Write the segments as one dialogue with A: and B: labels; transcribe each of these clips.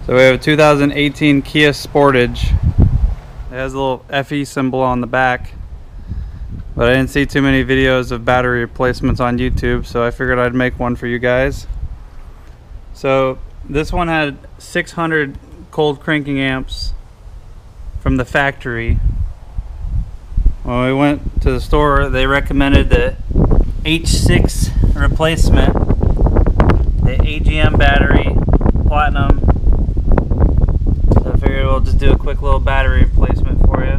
A: So we have a 2018 Kia Sportage. It has a little FE symbol on the back, but I didn't see too many videos of battery replacements on YouTube, so I figured I'd make one for you guys. So this one had 600 cold cranking amps from the factory. When we went to the store, they recommended the H6 replacement, the AGM battery, platinum. So I figured we'll just do a quick little battery replacement for you.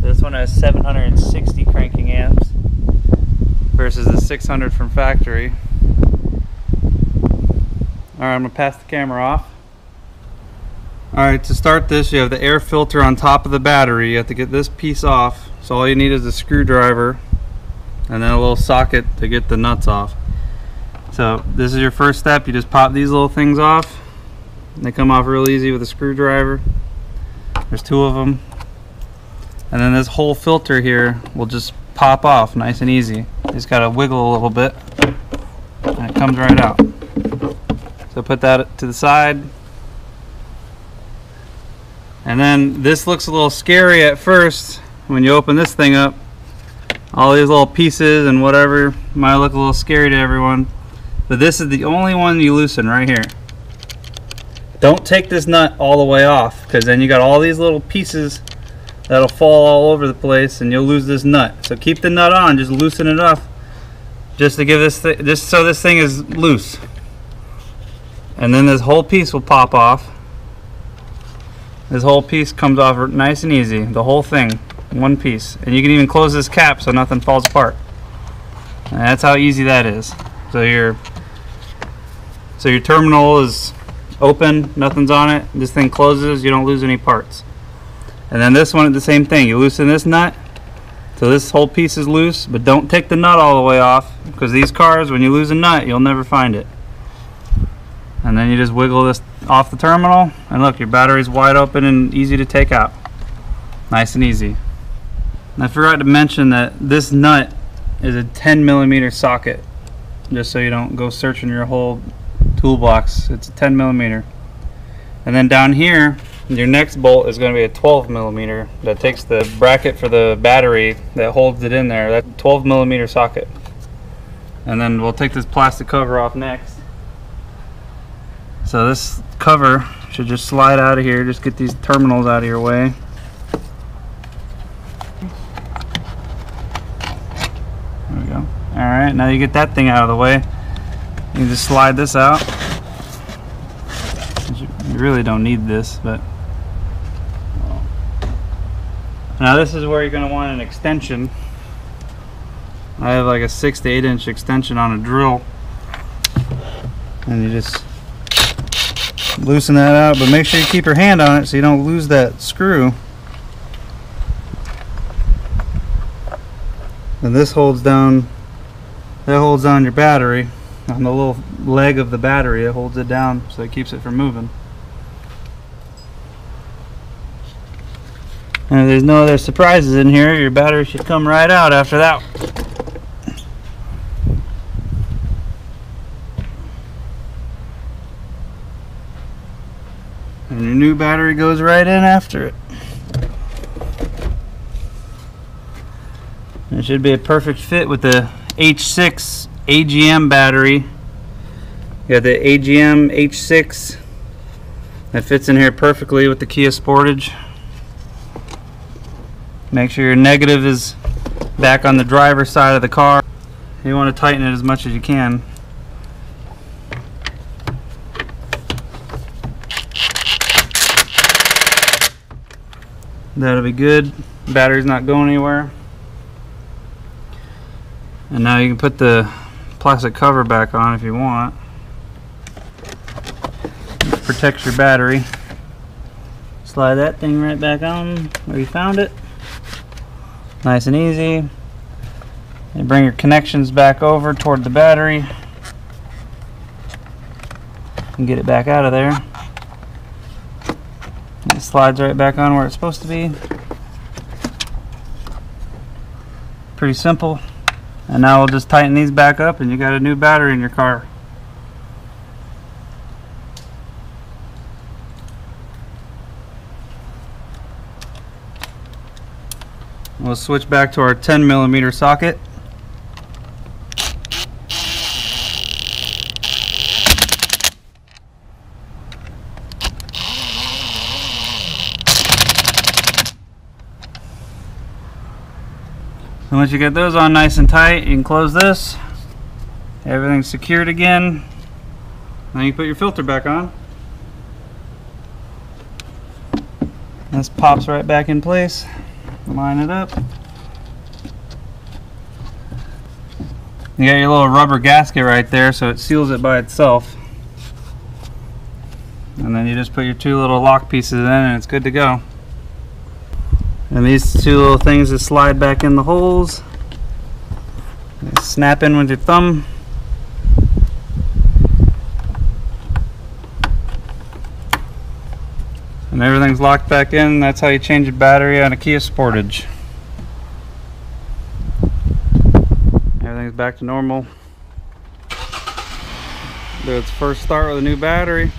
A: This one has 760 cranking amps versus the 600 from factory. Alright, I'm going to pass the camera off. Alright, to start this, you have the air filter on top of the battery. You have to get this piece off. So all you need is a screwdriver and then a little socket to get the nuts off. So this is your first step. You just pop these little things off. They come off real easy with a screwdriver. There's two of them. And then this whole filter here will just pop off nice and easy. You just gotta wiggle a little bit and it comes right out. So put that to the side. And then this looks a little scary at first when you open this thing up. All these little pieces and whatever might look a little scary to everyone, but this is the only one you loosen right here. Don't take this nut all the way off, because then you got all these little pieces that'll fall all over the place and you'll lose this nut. So keep the nut on, just loosen it up, just to give this just so this thing is loose. And then this whole piece will pop off. This whole piece comes off nice and easy, the whole thing, one piece. And you can even close this cap so nothing falls apart. And that's how easy that is. So your terminal is open, nothing's on it, this thing closes, you don't lose any parts. And then this one, the same thing, you loosen this nut so this whole piece is loose, but don't take the nut all the way off, because these cars, when you lose a nut, you'll never find it. And then you just wiggle this off the terminal, and look, your battery's wide open and easy to take out. Nice and easy. And I forgot to mention that this nut is a 10mm socket, just so you don't go searching your whole toolbox. It's a 10mm. And then down here, your next bolt is going to be a 12mm that takes the bracket for the battery that holds it in there. That's a 12mm socket. And then we'll take this plastic cover off next. So this cover should just slide out of here. Just get these terminals out of your way. There we go. Alright, now you get that thing out of the way. You can just slide this out. You really don't need this, but now this is where you're going to want an extension. I have like a 6 to 8 inch extension on a drill, and you just loosen that out, but make sure you keep your hand on it so you don't lose that screw. And this holds down, that holds down your battery on the little leg of the battery. It holds it down so it keeps it from moving. And if there's no other surprises in here, your battery should come right out after that. And your new battery goes right in after it. It should be a perfect fit with the H6 AGM battery. You got the AGM H6 that fits in here perfectly with the Kia Sportage. Make sure your negative is back on the driver's side of the car. You want to tighten it as much as you can. That'll be good. Battery's not going anywhere. And now you can put the plastic cover back on if you want. It protects your battery. Slide that thing right back on where you found it. Nice and easy. And bring your connections back over toward the battery and get it back out of there. It slides right back on where it's supposed to be. Pretty simple. And now we'll just tighten these back up and you got a new battery in your car. We'll switch back to our 10mm socket. And once you get those on nice and tight, you can close this. Everything's secured again. Now you put your filter back on. This pops right back in place. Line it up. You got your little rubber gasket right there, so it seals it by itself. And then you just put your two little lock pieces in and it's good to go. And these two little things just slide back in the holes. Snap in with your thumb. And everything's locked back in. That's how you change a battery on a Kia Sportage. Everything's back to normal. Do its first start with a new battery.